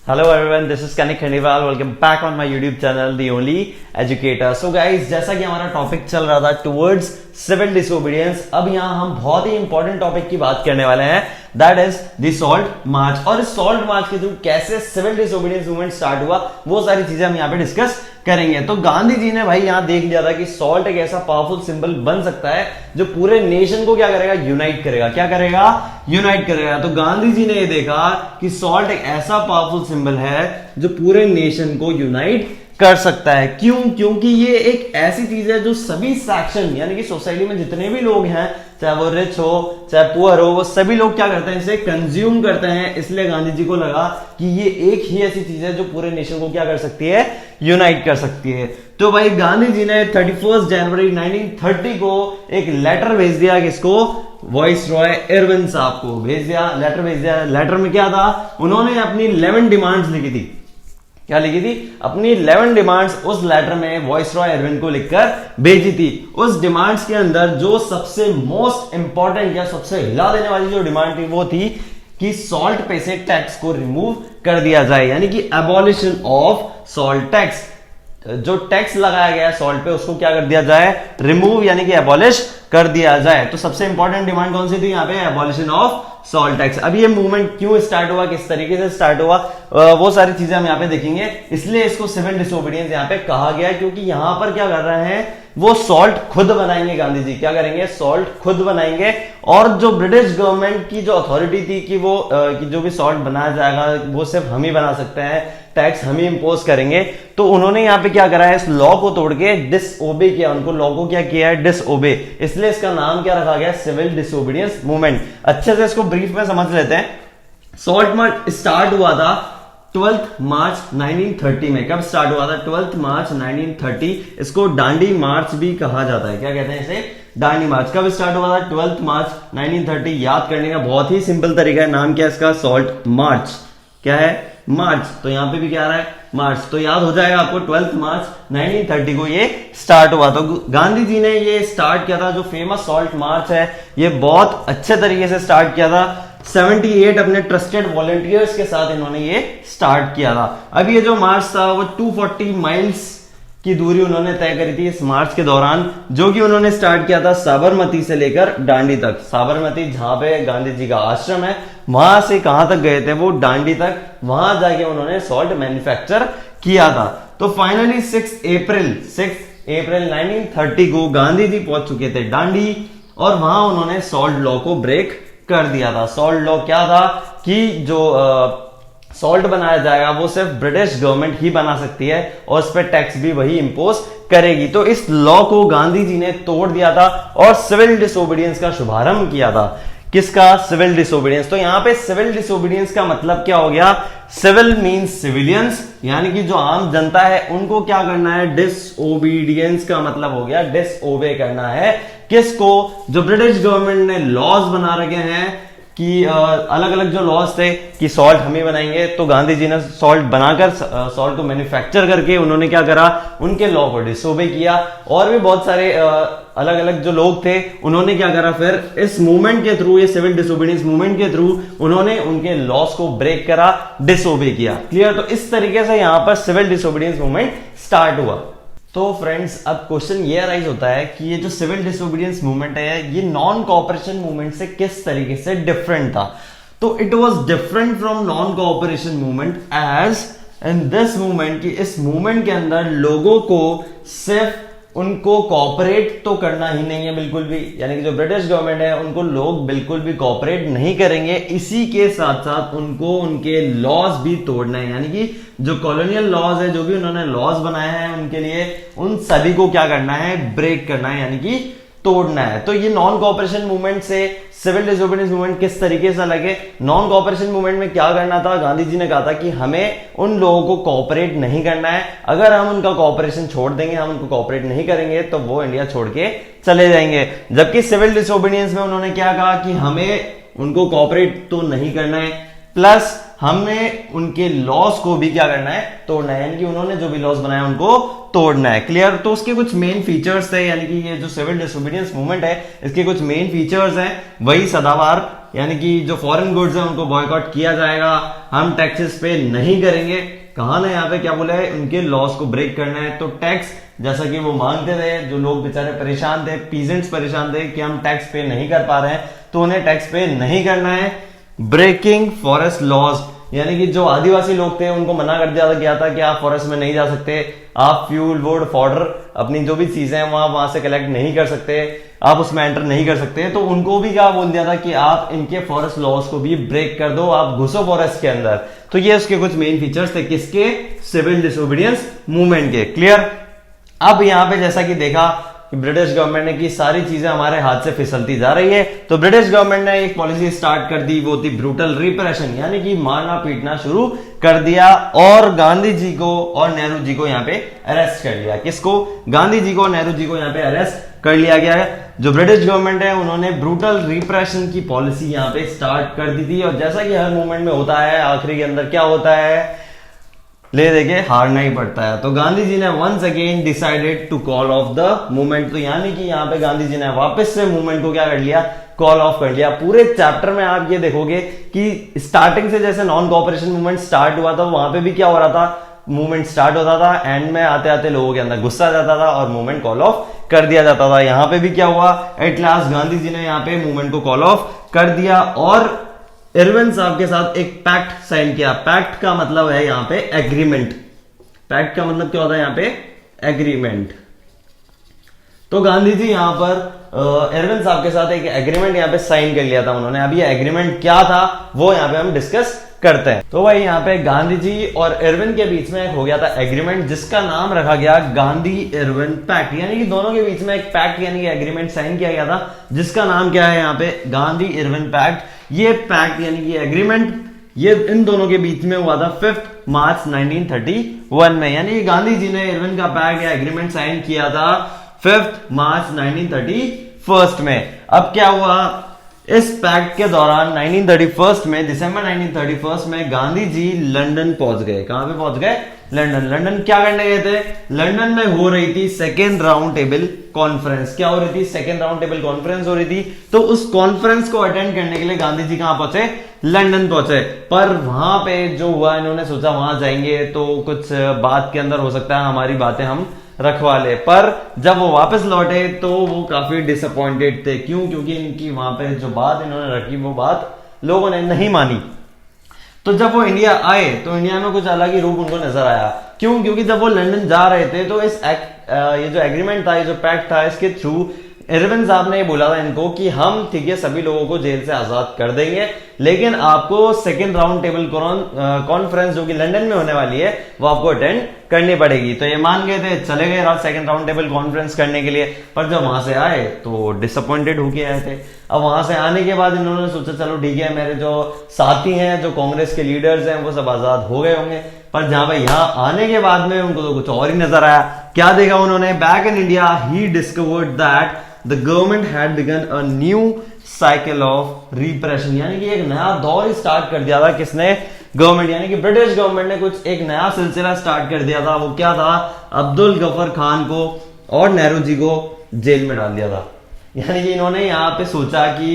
Hello everyone, this is Kanik Khandiwal. Welcome back on my YouTube channel, The Only Educator. So guys, जैसा कि हमारा topic चल रहा था टुवर्ड्स सिविल डिसोबीडियंस, अब यहाँ हम बहुत ही इंपॉर्टेंट टॉपिक की बात करने वाले हैं, that is the salt march. और इस सॉल्ट मार्च के थ्रू कैसे सिविल डिसोबीडियंस मूवमेंट स्टार्ट हुआ, वो सारी चीजें हम यहाँ पे डिस्कस करेंगे। तो गांधी जी ने भाई यहाँ देख लिया था कि सॉल्ट एक ऐसा पावरफुल सिंबल बन सकता है जो पूरे नेशन को क्या करेगा, यूनाइट करेगा। क्या करेगा? यूनाइट करेगा। तो गांधी जी ने ये देखा कि सॉल्ट एक ऐसा पावरफुल सिंबल है जो पूरे नेशन को यूनाइट कर सकता है। क्यों? क्योंकि ये एक ऐसी चीज है जो सभी सेक्शन यानी कि सोसाइटी में जितने भी लोग हैं, चाहे वो रिच हो चाहे पुअर हो, वो सभी लोग क्या करते हैं, इसे कंज्यूम करते हैं। इसलिए गांधी जी को लगा कि ये एक ही ऐसी चीज है जो पूरे नेशन को क्या कर सकती है, यूनाइट कर सकती है। तो भाई गांधी जी ने 31 जनवरी 1930 को एक लेटर भेज दिया, किसको? वॉइस रॉय इरविन साहब को भेज दिया, लेटर भेज दिया। लेटर में क्या था, उन्होंने अपनी 11 डिमांड्स लिखी थी। क्या लिखी थी? अपनी 11 डिमांड्स उस लेटर में वॉइस रॉय इरविन को लिखकर भेजी थी। उस डिमांड्स के अंदर जो सबसे मोस्ट इंपॉर्टेंट या सबसे हिला देने वाली जो डिमांड थी वो थी कि सॉल्ट पे से टैक्स को रिमूव कर दिया जाए, यानी कि एबॉलिशन ऑफ सॉल्ट टैक्स। जो टैक्स लगाया गया है सॉल्ट पे उसको क्या कर दिया जाए, रिमूव यानी कि एबॉलिश कर दिया जाए। तो सबसे इंपॉर्टेंट डिमांड कौन सी थी यहाँ पे? Abolition of salt tax. अब ये मूवमेंट क्यों स्टार्ट हुआ, किस तरीके से स्टार्ट हुआ, वो सारी चीजें हम यहाँ पे देखेंगे। इसलिए इसको सिविल डिसोबीडियंस यहाँ पे कहा गया है, क्योंकि यहाँ पर क्या कर रहे हैं, वो सॉल्ट खुद बनाएंगे। गांधी जी क्या करेंगे? सॉल्ट खुद बनाएंगे। और जो ब्रिटिश गवर्नमेंट की जो अथॉरिटी थी कि वो कि जो भी सॉल्ट बनाया जाएगा वो सिर्फ हम ही बना सकते हैं, टैक्स हम ही इंपोज करेंगे। तो उन्होंने यहाँ पे क्या करा है, इस लॉ को तोड़ के डिसओबे किया, उनको लॉ को क्या किया है, डिसओबे। इसलिए इसका नाम क्या रखा गया, सिविल डिसोबीडियंस मूवमेंट। अच्छे से इसको ब्रीफ में समझ लेते हैं। सॉल्ट मार्च स्टार्ट हुआ था 12 मार्च 1930 में। कब स्टार्ट हुआ था? 12 मार्च 1930। इसको डांडी मार्च भी कहा जाता है। क्या कहते हैं इसे? डांडी मार्च। कब स्टार्ट हुआ था? 12 मार्च 1930। याद करने का बहुत ही सिंपल तरीका है, नाम क्या है इसका? Salt march. क्या है? मार्च। तो यहां पे भी क्या आ रहा है? मार्च। तो याद हो जाएगा आपको, 12 मार्च 1930 को ये स्टार्ट हुआ। तो गांधी जी ने ये स्टार्ट किया था, जो फेमस सॉल्ट मार्च है, ये बहुत अच्छे तरीके से स्टार्ट किया था। 78 अपने ट्रस्टेड वॉलंटियर्स के साथ इन्होंने ये स्टार्ट किया था। अब ये जो मार्च था वो 240 माइल्स की दूरी उन्होंने तय करी थी इस मार्च के दौरान, जो कि उन्होंने स्टार्ट किया था साबरमती से लेकर डांडी तक। साबरमती जहां पे गांधी जी का आश्रम है, वहां से कहां तक गए थे वो? डांडी तक। वहां जाके उन्होंने सॉल्ट मैन्युफैक्चर किया था। तो फाइनली 6 अप्रैल 1930 को गांधी जी पहुंच चुके थे डांडी, और वहां उन्होंने सॉल्ट लॉ को ब्रेक कर दिया था। सॉल्ट लॉ क्या था कि जो सॉल्ट बनाया जाएगा वो सिर्फ ब्रिटिश गवर्नमेंट ही बना सकती है, और उस पर टैक्स भी वही इंपोज करेगी। तो इस लॉ को गांधी जी ने तोड़ दिया था और सिविल डिसोबीडियंस का शुभारंभ किया था। किसका? Civil disobedience. तो यहां पे सिविल डिसोबीडियंस का मतलब क्या हो गया? सिविल मींस सिविलियंस, यानी कि जो आम जनता है उनको क्या करना है, डिसओबीडियंस का मतलब हो गया डिसओबे करना है। किसको? जो ब्रिटिश गवर्नमेंट ने लॉज बना रखे हैं कि अलग अलग जो लॉज थे कि सॉल्ट हम ही बनाएंगे, तो गांधी जी ने सॉल्ट बनाकर, सॉल्ट को मैन्युफैक्चर करके उन्होंने क्या करा, उनके लॉ को डिसओबे किया। और भी बहुत सारे अलग अलग जो लोग थे उन्होंने क्या करा, फिर इस मूवमेंट के थ्रू, ये सिविल डिसोबीडियंस मूवमेंट के थ्रू उन्होंने उनके लॉस को ब्रेक करा, डिसओबे किया। क्लियर? तो इस तरीके से यहां पर सिविल डिसोबीडियंस मूवमेंट स्टार्ट हुआ। तो फ्रेंड्स, अब क्वेश्चन ये अराइज होता है कि ये जो सिविल डिसोबीडियंस मूवमेंट है, ये नॉन कोऑपरेशन मूवमेंट से किस तरीके से डिफरेंट था? तो it was different from non cooperation movement as in this movement, कि इस मूवमेंट के अंदर लोगों को सिर्फ उनको कॉपरेट तो करना ही नहीं है बिल्कुल भी, यानी कि जो ब्रिटिश गवर्नमेंट है उनको लोग बिल्कुल भी कॉपरेट नहीं करेंगे। इसी के साथ साथ उनको उनके लॉज भी तोड़ना है, यानी कि जो कॉलोनियल लॉज है, जो भी उन्होंने लॉज बनाए हैं उनके लिए, उन सभी को क्या करना है, ब्रेक करना है, यानी कि तोड़ना है। तो ये नॉन कोऑपरेशन मूवमेंट से सिविल डिसोबीडियंस मूवमेंट किस तरीके से अलग है? नॉन कोऑपरेशन मूवमेंट में क्या करना था, गांधी जी ने कहा था कि हमें उन लोगों को कोऑपरेट नहीं करना है। अगर हम उनका कोऑपरेशन छोड़ देंगे, हम उनको कोऑपरेट नहीं करेंगे, तो वो इंडिया छोड़ के चले जाएंगे। जबकि सिविल डिसोबीडियंस में उन्होंने क्या कहा कि हमें उनको कोऑपरेट तो नहीं करना है, प्लस हमने उनके लॉस को भी क्या करना है, तोड़ना है, यानी कि उन्होंने जो भी लॉस बनाया उनको तोड़ना है। क्लियर? तो उसके कुछ मेन फीचर्स थे, यानी कि ये जो सिविल डिसोबीडियंस मूवमेंट है इसके कुछ मेन फीचर्स हैं। वही सदाबहार, यानी कि जो फॉरेन गुड्स है उनको बॉयकॉट किया जाएगा, हम टैक्सेस पे नहीं करेंगे। कहा ना यहाँ पे क्या बोला है, उनके लॉस को ब्रेक करना है। तो टैक्स जैसा कि वो मांगते थे, जो लोग बेचारे परेशान थे, पीजेंट्स परेशान थे कि हम टैक्स पे नहीं कर पा रहे हैं, तो उन्हें टैक्स पे नहीं करना है। ब्रेकिंग फॉरेस्ट लॉज, यानी कि जो आदिवासी लोग थे उनको मना कर दिया गया था कि आप फॉरेस्ट में नहीं जा सकते, आप फ्यूल वुड फॉडर अपनी जो भी चीजें हैं वहां से कलेक्ट नहीं कर सकते, आप उसमें एंटर नहीं कर सकते। तो उनको भी क्या बोल दिया था कि आप इनके फॉरेस्ट लॉज को भी ब्रेक कर दो, आप घुसो फॉरेस्ट के अंदर। तो ये उसके कुछ मेन फीचर्स थे, किसके? सिविल डिसोबीडियंस मूवमेंट के। क्लियर? अब यहां पे जैसा कि देखा कि ब्रिटिश गवर्नमेंट ने की सारी चीजें हमारे हाथ से फिसलती जा रही है, तो ब्रिटिश गवर्नमेंट ने एक पॉलिसी स्टार्ट कर दी, वो थी ब्रूटल रिप्रेशन, यानी कि मारना पीटना शुरू कर दिया। और गांधी जी को और नेहरू जी को यहाँ पे अरेस्ट कर लिया। किसको? गांधी जी को और नेहरू जी को यहाँ पे अरेस्ट कर लिया गया है। जो ब्रिटिश गवर्नमेंट है उन्होंने ब्रूटल रिप्रेशन की पॉलिसी यहाँ पे स्टार्ट कर दी थी। और जैसा कि हर मूवमेंट में होता है, आखिरी के अंदर क्या होता है, ले देके हारना ही पड़ता है। तो गांधी जी ने once again decided to call off the movement. तो यानी कि यहाँ पे गांधी जी ने वापस से मूवमेंट को क्या कर लिया, कॉल ऑफ कर लिया। पूरे चैप्टर में आप ये देखोगे कि स्टार्टिंग से जैसे नॉन कोऑपरेशन मूवमेंट स्टार्ट हुआ था, वहां पे भी क्या हो रहा था, मूवमेंट स्टार्ट होता था, एंड में आते आते लोगों के अंदर गुस्सा आ जाता था और मूवमेंट कॉल ऑफ कर दिया जाता था। यहां पे भी क्या हुआ, एट लास्ट गांधी जी ने यहाँ पे मूवमेंट को कॉल ऑफ कर दिया और इरविन साहब के साथ एक पैक्ट साइन किया। पैक्ट का मतलब है यहाँ पे एग्रीमेंट। पैक्ट का मतलब क्या होता है यहाँ पे, एग्रीमेंट। तो गांधी जी यहाँ पर इरविन साहब के साथ एक एग्रीमेंट यहाँ पे साइन कर लिया था उन्होंने। अब ये एग्रीमेंट क्या था वो यहाँ पे हम डिस्कस करते हैं। तो भाई यहाँ पे गांधी जी और इरविन के बीच में हो गया था एग्रीमेंट, जिसका नाम रखा गया गांधी इरविन पैक्ट, यानी कि दोनों के बीच में एक पैक्ट यानी कि एग्रीमेंट साइन किया गया था, जिसका नाम क्या है यहाँ पे, गांधी इरविन पैक्ट। ये पैक्ट यानी कि एग्रीमेंट ये इन दोनों के बीच में हुआ था 5 मार्च 1931 में, यानी कि गांधी जी ने इरविन का पैक्ट या एग्रीमेंट साइन किया था 5 मार्च 1931 में। अब क्या हुआ, इस पैक्ट के दौरान 1931 में, दिसंबर 1931 में गांधी जी लंदन पहुंच गए। कहां पे पहुंच गए? लंदन। लंदन क्या करने गए थे? लंदन में हो रही थी सेकेंड राउंड टेबल कॉन्फ्रेंस। क्या हो रही थी? सेकेंड राउंड टेबल कॉन्फ्रेंस हो रही थी। तो उस कॉन्फ्रेंस को अटेंड करने के लिए गांधी जी कहां पहुंचे? लंदन पहुंचे। पर वहां पे जो हुआ, इन्होंने सोचा वहां जाएंगे तो कुछ बात के अंदर हो सकता है हमारी बातें हम रखवा ले, पर जब वो वापस लौटे तो वो काफी डिसअपॉइंटेड थे। क्यों? क्योंकि इनकी वहां पे जो बात इन्होंने रखी वो बात लोगों ने नहीं मानी। तो जब वो इंडिया आए तो इंडिया में कुछ अलग ही रूप उनको नजर आया। क्यों? क्योंकि जब वो लंदन जा रहे थे तो ये जो एग्रीमेंट था, ये जो पैक्ट था, इसके थ्रू इरविन साहब ने बोला था इनको कि हम ठीक है सभी लोगों को जेल से आजाद कर देंगे, लेकिन आपको सेकेंड राउंड टेबल कॉन्फ्रेंस जो कि लंदन में होने वाली है वो आपको अटेंड करनी पड़ेगी। तो ये मान गए थे, चले गए सेकेंड राउंड टेबल कॉन्फ्रेंस करने के लिए। पर जब वहां से आए तो डिसअपॉइंटेड होके आए थे। अब वहां से आने के बाद इन्होंने सोचा चलो ठीक है, मेरे जो साथी हैं, जो कांग्रेस के लीडर्स हैं, वो सब आजाद हो गए होंगे। पर जहां पे यहाँ आने के बाद में उनको तो कुछ और ही नजर आया। क्या देखा उन्होंने? Back in India he discovered that the government had begun a new cycle of repression, यानी कि एक नया दौर ही स्टार्ट कर दिया था। किसने? गवर्नमेंट, यानी कि ब्रिटिश गवर्नमेंट ने कुछ एक नया सिलसिला स्टार्ट कर दिया था। वो क्या था? अब्दुल गफर खान को और नेहरू जी को जेल में डाल दिया था। यानी कि इन्होंने यहाँ पे सोचा कि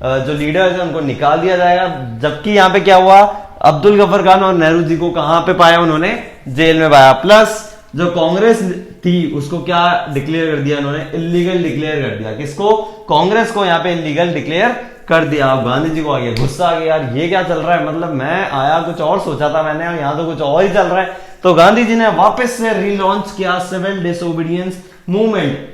जो लीडर्स हैं उनको निकाल दिया जाएगा, जबकि यहाँ पे क्या हुआ, अब्दुल गफर खान और नेहरू जी को कहां पे पाया? उन्होंने जेल में पाया। प्लस जो कांग्रेस थी उसको क्या डिक्लेयर कर दिया इन्होंने? इलीगल डिक्लेयर कर दिया। किसको? कांग्रेस को यहाँ पे इलीगल डिक्लेयर कर दिया। अब गांधी जी को आ गया गुस्सा, आ गया यार ये क्या चल रहा है, मतलब मैं आया कुछ और सोचा था मैंने और यहाँ तो कुछ और ही चल रहा है। तो गांधी जी ने वापस से रिलॉन्च किया सिविल डिसोबीडियंस मूवमेंट।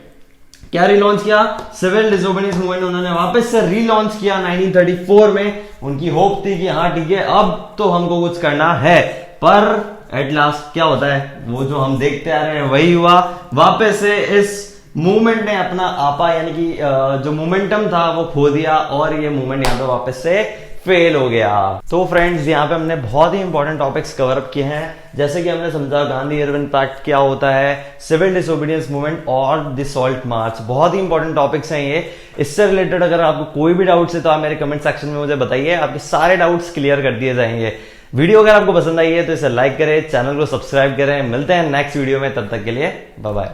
क्या रिलॉन्च किया? सिविल डिसोबीडियंस मूवमेंट उन्होंने वापस से रिलॉन्च किया 1934 में। उनकी होप थी कि हाँ ठीक है अब तो हमको कुछ करना है, पर एट लास्ट क्या होता है, वो जो हम देखते आ रहे हैं वही हुआ। वापस से इस मूवमेंट ने अपना आपा यानी कि जो मोमेंटम था वो खो दिया और ये मूवमेंट यहाँ पे वापस से फेल हो गया। तो फ्रेंड्स यहाँ पे हमने बहुत ही इंपॉर्टेंट टॉपिक्स कवर अप किए हैं, जैसे कि हमने समझा गांधी इरविन पैक्ट क्या होता है, सिविल डिसोबीडियंस मूवमेंट और द सॉल्ट मार्च। बहुत ही इंपॉर्टेंट टॉपिक्स हैं ये। इससे रिलेटेड अगर आपको कोई भी डाउट्स है तो आप मेरे कमेंट सेक्शन में मुझे बताइए, आपके सारे डाउट्स क्लियर कर दिए जाएंगे। वीडियो अगर आपको पसंद आई है तो इसे लाइक करें, चैनल को सब्सक्राइब करें। मिलते हैं नेक्स्ट वीडियो में, तब तक के लिए बाय बाय।